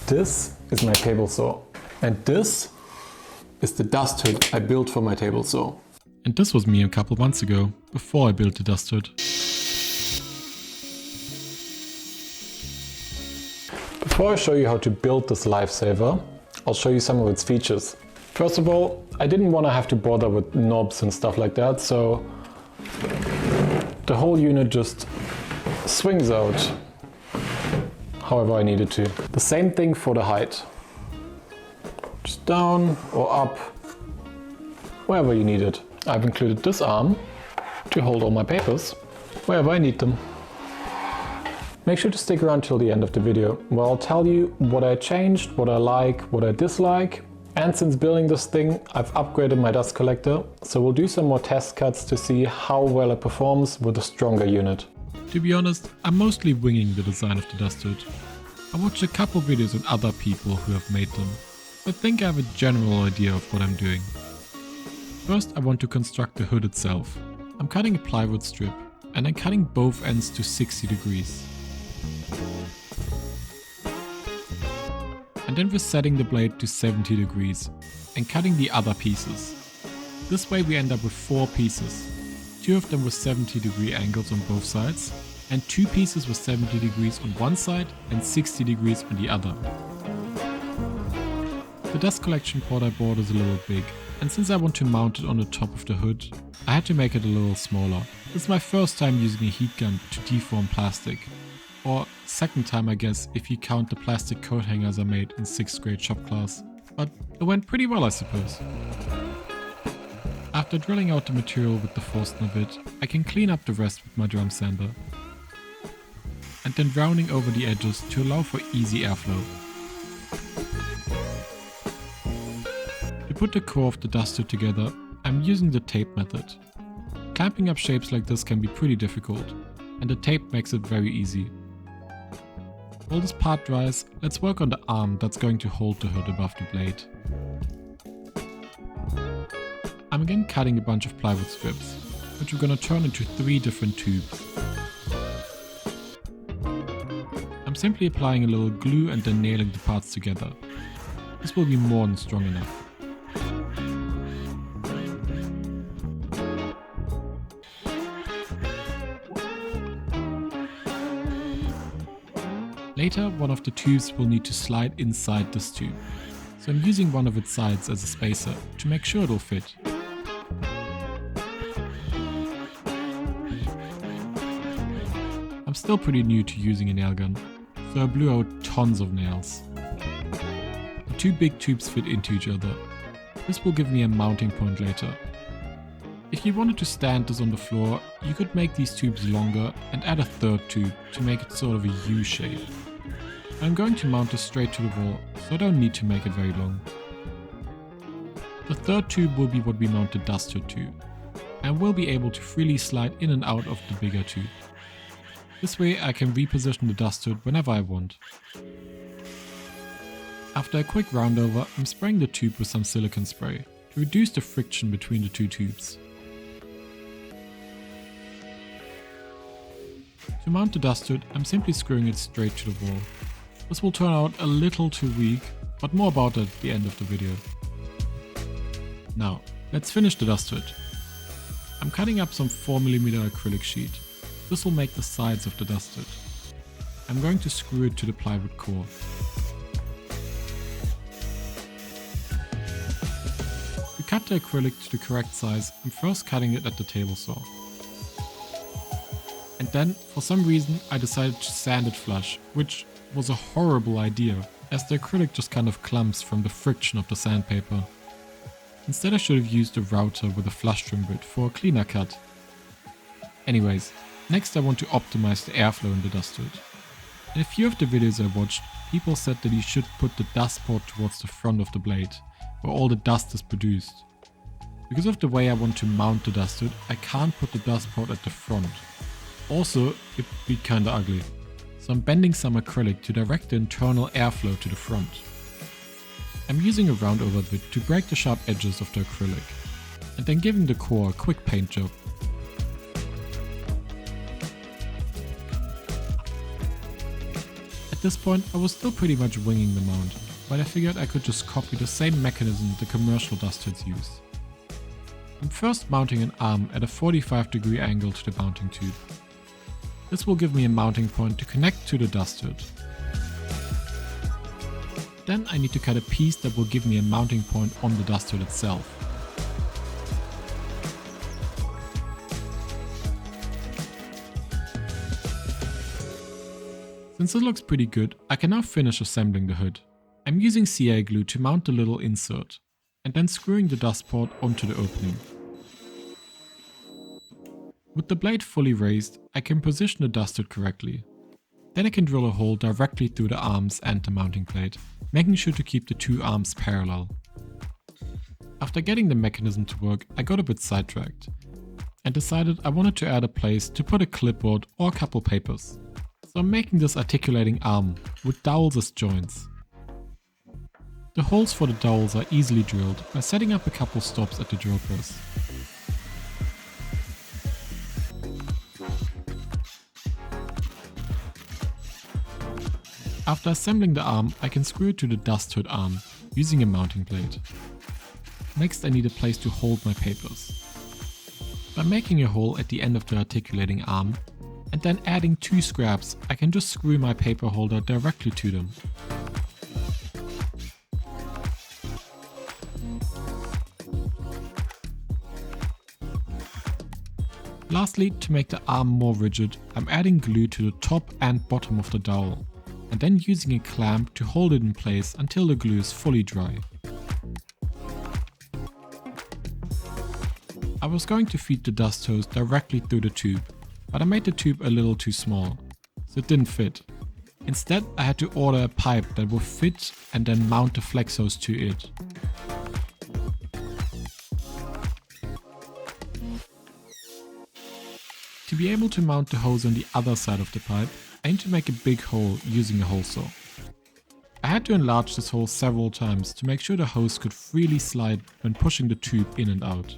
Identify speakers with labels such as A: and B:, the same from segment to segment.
A: This is my table saw, and this is the dust hood I built for my table saw.
B: And this was me a couple months ago, before I built the dust hood.
A: Before I show you how to build this lifesaver, I'll show you some of its features. First of all, I didn't want to have to bother with knobs and stuff like that, so the whole unit just swings out however I needed to. The same thing for the height. Just down or up, wherever you need it. I've included this arm to hold all my papers wherever I need them. Make sure to stick around till the end of the video, where I'll tell you what I changed, what I like, what I dislike. And since building this thing, I've upgraded my dust collector, so we'll do some more test cuts to see how well it performs with a stronger unit.
B: To be honest, I'm mostly winging the design of the dust hood. I watched a couple videos on other people who have made them, so I think I have a general idea of what I'm doing. First, I want to construct the hood itself. I'm cutting a plywood strip, and then cutting both ends to 60 degrees. And then resetting the blade to 70 degrees, and cutting the other pieces. This way we end up with 4 pieces. 2 of them with 70 degree angles on both sides, and 2 pieces with 70 degrees on one side and 60 degrees on the other. The dust collection port I bought is a little big, and since I want to mount it on the top of the hood, I had to make it a little smaller. This is my first time using a heat gun to deform plastic. Or second time I guess if you count the plastic coat hangers I made in 6th grade shop class. But it went pretty well I suppose. After drilling out the material with the Forstner bit, I can clean up the rest with my drum sander. And then rounding over the edges to allow for easy airflow. To put the core of the dust hood together, I'm using the tape method. Clamping up shapes like this can be pretty difficult, and the tape makes it very easy. While this part dries, let's work on the arm that's going to hold the hood above the blade. I'm again cutting a bunch of plywood strips, which we're gonna turn into 3 different tubes. I'm simply applying a little glue and then nailing the parts together. This will be more than strong enough. Later, one of the tubes will need to slide inside this tube, so I'm using one of its sides as a spacer to make sure it'll fit. I'm still pretty new to using a nail gun, so I blew out tons of nails. The 2 big tubes fit into each other. This will give me a mounting point later. If you wanted to stand this on the floor, you could make these tubes longer and add a 3rd tube to make it sort of a U shape. I'm going to mount this straight to the wall, so I don't need to make it very long. The 3rd tube will be what we mount the dust hood to, and will be able to freely slide in and out of the bigger tube. This way I can reposition the dust hood whenever I want. After a quick roundover, I'm spraying the tube with some silicone spray to reduce the friction between the 2 tubes. To mount the dust hood, I'm simply screwing it straight to the wall. This will turn out a little too weak, but more about that at the end of the video. Now, let's finish the dust hood. I'm cutting up some 4mm acrylic sheet. This will make the sides of the dust hood. I'm going to screw it to the plywood core. To cut the acrylic to the correct size, I'm first cutting it at the table saw. And then, for some reason, I decided to sand it flush, which was a horrible idea, as the acrylic just kind of clumps from the friction of the sandpaper. Instead I should have used a router with a flush trim bit for a cleaner cut. Anyways, next I want to optimize the airflow in the dust hood. In a few of the videos I watched, people said that you should put the dust port towards the front of the blade, where all the dust is produced. Because of the way I want to mount the dust hood, I can't put the dust port at the front. Also, it'd be kinda ugly. So I'm bending some acrylic to direct the internal airflow to the front. I'm using a roundover bit to break the sharp edges of the acrylic, and then giving the core a quick paint job. At this point I was still pretty much winging the mount, but I figured I could just copy the same mechanism the commercial dust hoods use. I'm first mounting an arm at a 45-degree angle to the mounting tube. This will give me a mounting point to connect to the dust hood. Then I need to cut a piece that will give me a mounting point on the dust hood itself. Since it looks pretty good, I can now finish assembling the hood. I'm using CA glue to mount the little insert, and then screwing the dust port onto the opening. With the blade fully raised, I can position the dust hood correctly. Then I can drill a hole directly through the arms and the mounting plate, making sure to keep the two arms parallel. After getting the mechanism to work, I got a bit sidetracked, and decided I wanted to add a place to put a clipboard or a couple papers. So I'm making this articulating arm with dowels as joints. The holes for the dowels are easily drilled by setting up a couple stops at the drill press. After assembling the arm, I can screw it to the dust hood arm using a mounting plate. Next I need a place to hold my papers. By making a hole at the end of the articulating arm, and then adding two scraps, I can just screw my paper holder directly to them. Lastly, to make the arm more rigid, I'm adding glue to the top and bottom of the dowel, and then using a clamp to hold it in place until the glue is fully dry. I was going to feed the dust hose directly through the tube, but I made the tube a little too small, so it didn't fit. Instead, I had to order a pipe that would fit and then mount the flex hose to it. To be able to mount the hose on the other side of the pipe, I need to make a big hole using a hole saw. I had to enlarge this hole several times to make sure the hose could freely slide when pushing the tube in and out.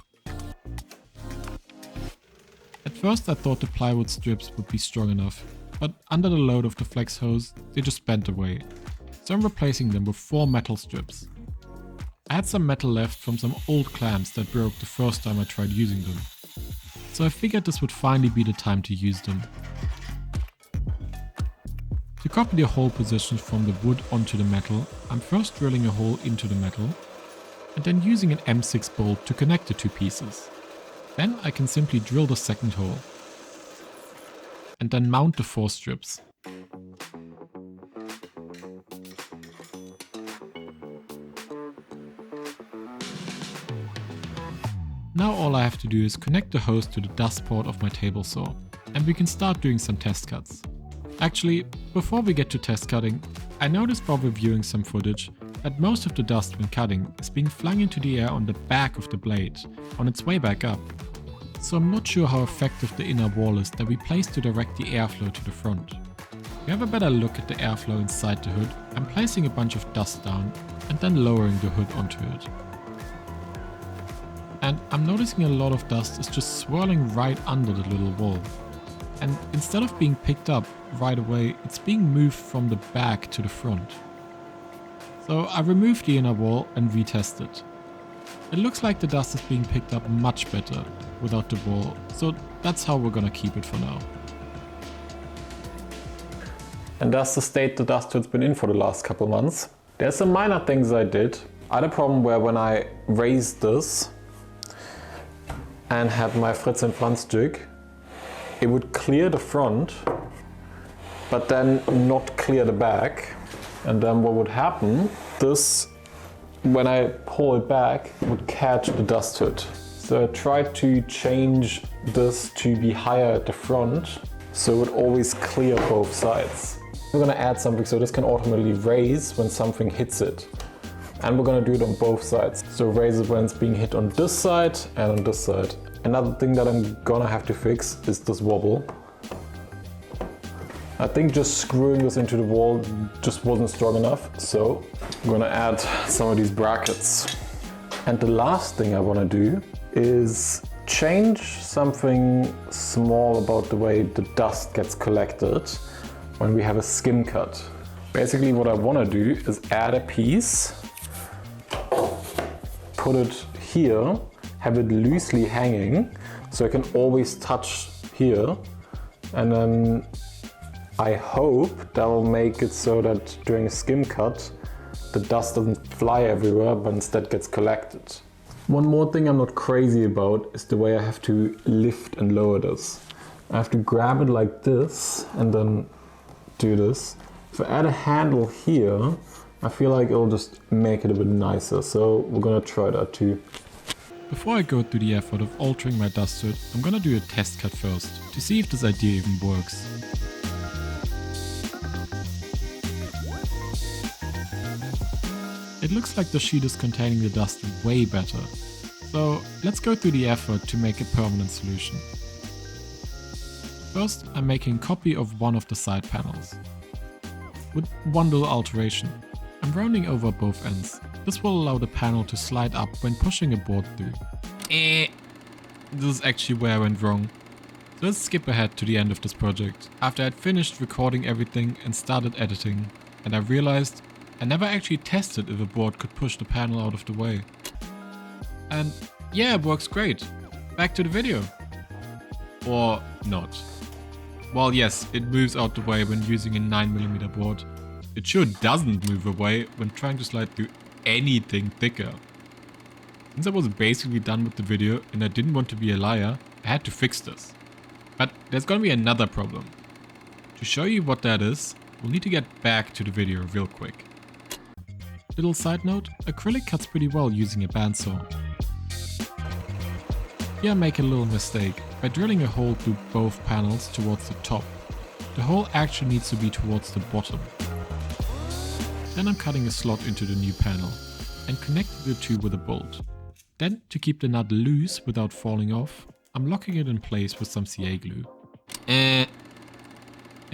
B: At first I thought the plywood strips would be strong enough, but under the load of the flex hose, they just bent away, so I'm replacing them with 4 metal strips. I had some metal left from some old clamps that broke the first time I tried using them, so I figured this would finally be the time to use them. To copy the hole positions from the wood onto the metal, I'm first drilling a hole into the metal, and then using an M6 bolt to connect the two pieces. Then I can simply drill the second hole, and then mount the 4 strips. Now all I have to do is connect the hose to the dust port of my table saw, and we can start doing some test cuts. Actually, before we get to test cutting, I noticed while reviewing some footage that most of the dust when cutting is being flung into the air on the back of the blade, on its way back up. So I'm not sure how effective the inner wall is that we placed to direct the airflow to the front. To have a better look at the airflow inside the hood, I'm placing a bunch of dust down and then lowering the hood onto it. And I'm noticing a lot of dust is just swirling right under the little wall. And instead of being picked up right away, it's being moved from the back to the front. So I removed the inner wall and retested. It looks like the dust is being picked up much better without the wall, so that's how we're gonna keep it for now.
A: And that's the state the dust hood's been in for the last couple months. There's some minor things I did. I had a problem where when I raised this and had my Fritz and Franz jig, it would clear the front, but then not clear the back. And then what would happen, this, when I pull it back, would catch the dust hood. So I tried to change this to be higher at the front, so it would always clear both sides. We're gonna add something so this can automatically raise when something hits it. And we're gonna do it on both sides. So raise it when it's being hit on this side and on this side. Another thing that I'm gonna have to fix is this wobble. I think just screwing this into the wall just wasn't strong enough, so I'm gonna add some of these brackets. And the last thing I wanna do is change something small about the way the dust gets collected when we have a skim cut. Basically what I want to do is add a piece, put it here, have it loosely hanging so I can always touch here, and then I hope that will make it so that during a skim cut the dust doesn't fly everywhere but instead gets collected. One more thing I'm not crazy about is the way I have to lift and lower this. I have to grab it like this and then do this. If I add a handle here, I feel like it'll just make it a bit nicer, so we're gonna try that too.
B: Before I go through the effort of altering my dust hood, I'm gonna do a test cut first, to see if this idea even works. It looks like the sheet is containing the dust way better, so let's go through the effort to make a permanent solution. First, I'm making a copy of one of the side panels. With one little alteration, I'm rounding over both ends. This will allow the panel to slide up when pushing a board through. This is actually where I went wrong. So let's skip ahead to the end of this project. After I'd finished recording everything and started editing, and I realized I never actually tested if a board could push the panel out of the way. And yeah, it works great. Back to the video. Or not. Well, yes, it moves out the way when using a 9mm board. It sure doesn't move away when trying to slide through anything thicker. Since I was basically done with the video and I didn't want to be a liar, I had to fix this. But there's gonna be another problem. To show you what that is, we'll need to get back to the video real quick. Little side note, acrylic cuts pretty well using a bandsaw. Here I make a little mistake by drilling a hole through both panels towards the top. The hole actually needs to be towards the bottom. Then I'm cutting a slot into the new panel and connecting the two with a bolt. Then, to keep the nut loose without falling off, I'm locking it in place with some CA glue. And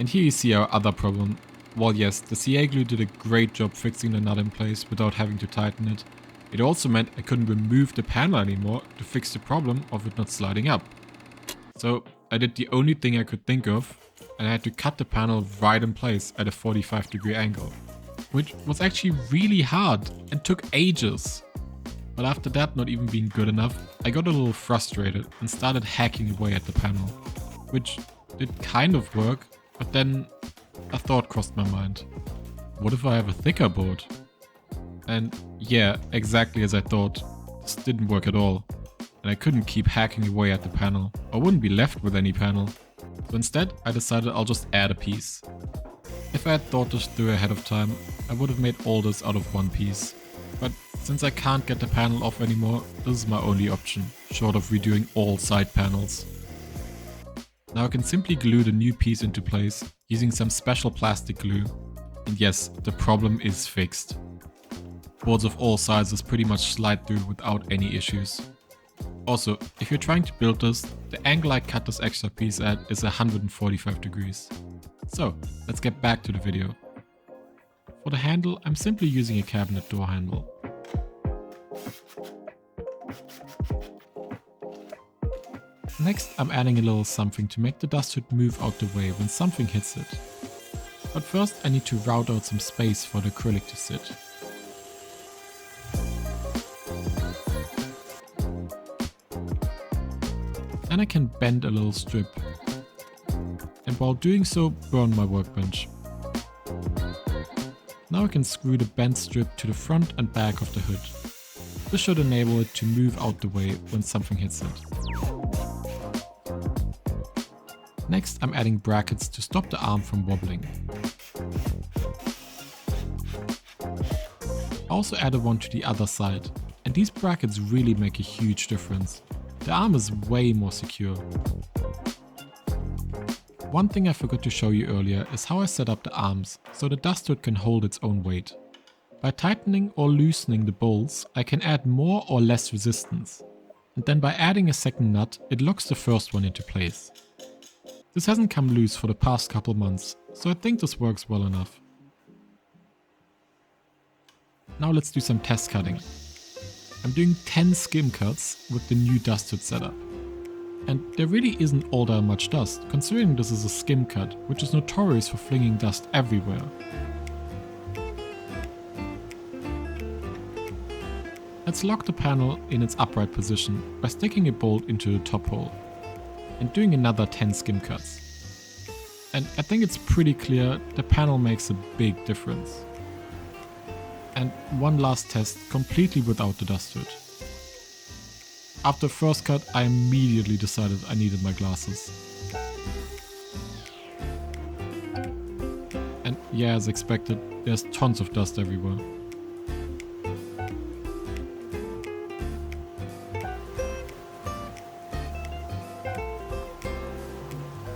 B: here you see our other problem. While yes, the CA glue did a great job fixing the nut in place without having to tighten it, it also meant I couldn't remove the panel anymore to fix the problem of it not sliding up. So I did the only thing I could think of, and I had to cut the panel right in place at a 45-degree angle, which was actually really hard and took ages. But after that not even being good enough, I got a little frustrated and started hacking away at the panel, which did kind of work, but then a thought crossed my mind. What if I have a thicker board? And yeah, exactly as I thought, this didn't work at all, and I couldn't keep hacking away at the panel. I wouldn't be left with any panel. So instead, I decided I'll just add a piece. If I had thought this through ahead of time, I would have made all this out of one piece. But since I can't get the panel off anymore, this is my only option, short of redoing all side panels. Now I can simply glue the new piece into place using some special plastic glue. And yes, the problem is fixed. Boards of all sizes pretty much slide through without any issues. Also, if you're trying to build this, the angle I cut this extra piece at is 145 degrees. So, let's get back to the video. For the handle, I'm simply using a cabinet door handle. Next, I'm adding a little something to make the dust hood move out the way when something hits it. But first I need to route out some space for the acrylic to sit. Then I can bend a little strip, and while doing so burn my workbench. Now I can screw the bent strip to the front and back of the hood. This should enable it to move out the way when something hits it. Next, I'm adding brackets to stop the arm from wobbling. I also added one to the other side, and these brackets really make a huge difference. The arm is way more secure. One thing I forgot to show you earlier is how I set up the arms so the dust hood can hold its own weight. By tightening or loosening the bolts, I can add more or less resistance. And then by adding a second nut, it locks the first one into place. This hasn't come loose for the past couple months, so I think this works well enough. Now let's do some test cutting. I'm doing 10 skim cuts with the new dust hood setup. And there really isn't all that much dust, considering this is a skim cut, which is notorious for flinging dust everywhere. Let's lock the panel in its upright position by sticking a bolt into the top hole and doing another 10 skim cuts. And I think it's pretty clear the panel makes a big difference. And one last test completely without the dust hood. After first cut, I immediately decided I needed my glasses. And yeah, as expected, there's tons of dust everywhere.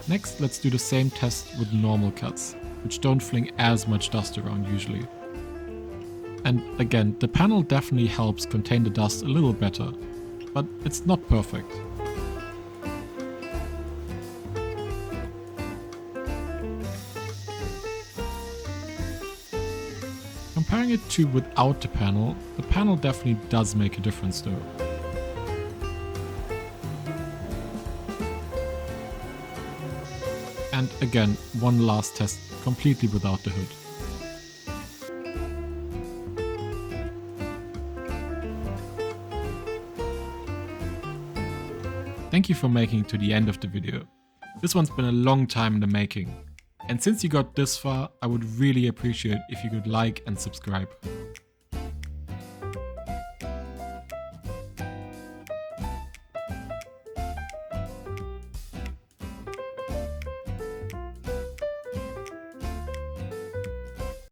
B: Next, let's do the same test with normal cuts, which don't fling as much dust around usually. And again, the panel definitely helps contain the dust a little better, but it's not perfect. Comparing it to without the panel definitely does make a difference though. And again, one last test completely without the hood. Thank you for making it to the end of the video. This one's been a long time in the making. And since you got this far, I would really appreciate if you could like and subscribe.